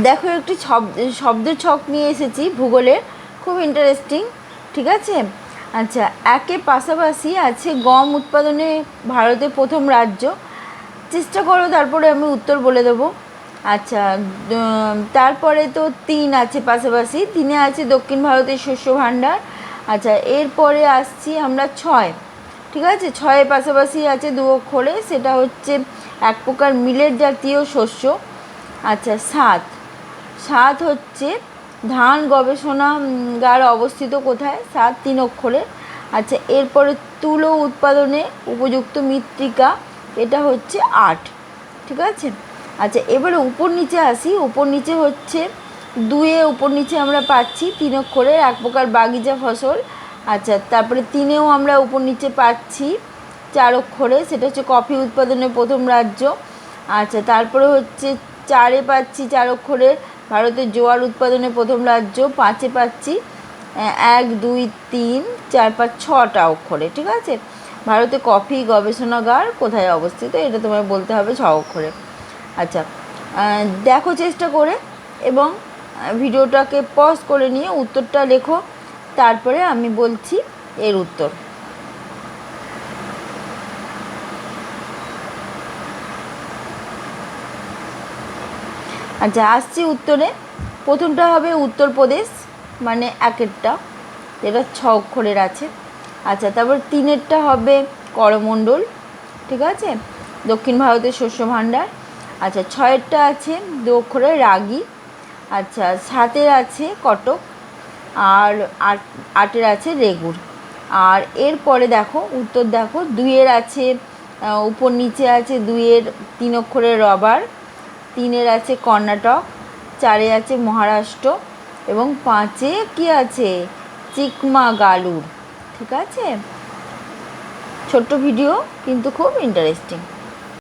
দেখো একটি শব্দের ছক নিয়ে এসেছি ভূগোলের, খুব ইন্টারেস্টিং। ঠিক আছে, আচ্ছা, একের পাশাপাশি আছে গম উৎপাদনে ভারতের প্রথম রাজ্য। চেষ্টা করো, তারপরে আমি উত্তর বলে দেবো। আচ্ছা, তারপরে তো 3 আছে পাশাপাশি, 3-এ আছে দক্ষিণ ভারতের শস্য ভাণ্ডার। আচ্ছা, এরপরে আসছি আমরা 6। ঠিক আছে, 6-এর পাশাপাশি আছে 2 অক্ষরে, সেটা হচ্ছে এক প্রকার মিলেট জাতীয় শস্য। আচ্ছা, 7, 7 হচ্ছে ধান গবেষণাগার অবস্থিত কোথায়? 7 3 অক্ষরে। আচ্ছা, এরপরে তুলো উৎপাদনে উপযুক্ত মৃত্তিকা, এটা হচ্ছে 8। ঠিক আছে, আচ্ছা, এবারে উপর নিচে আসি। উপর নিচে হচ্ছে 2-এ উপর নিচে আমরা পাচ্ছি 3 অক্ষরের এক প্রকার বাগিচা ফসল। আচ্ছা, তারপরে 3-এও আমরা উপর নিচে পাচ্ছি 4 অক্ষরে, সেটা হচ্ছে কফি উৎপাদনের প্রথম রাজ্য। আচ্ছা, তারপরে হচ্ছে 4-এ পাচ্ছি 4 অক্ষরের ভারতের জোয়ার উৎপাদনের প্রথম রাজ্য। 5-এ পাচ্ছি 1 2 3 4 5 6টা অক্ষরে। ঠিক আছে, ভারতে কফি গবেষণাগার কোথায় অবস্থিত, এটা তোমায় বলতে হবে 6 অক্ষরে। আচ্ছা, দেখো চেষ্টা করে এবং ভিডিওটাকে পজ করে নিয়ে উত্তরটা লেখো, তারপরে আমি বলছি এর উত্তর। আচ্ছা, আসছি উত্তরে। প্রথমটা হবে উত্তরপ্রদেশ, মানে একেরটা, যেটা 6 অক্ষরের আছে। আচ্ছা, তারপর 3-এরটা হবে করমণ্ডল। ঠিক আছে, দক্ষিণ ভারতের শস্য ভাণ্ডার। আচ্ছা, 6-এরটা আছে 2 অক্ষরের রাগী। আচ্ছা, 7-এর আছে কটক, আর 8-এর আছে রেগুর। আর এরপরে দেখো উত্তর, দেখো 2-এর আছে উপর নিচে আছে 2-এর 3 অক্ষরের রবার, 3-এর আছে কর্ণাটক, 4-এ আছে মহারাষ্ট্র এবং 5-এ কি আছে? চিকমাগালুর। ঠিক আছে, ছোট্ট ভিডিও কিন্তু খুব ইন্টারেস্টিং।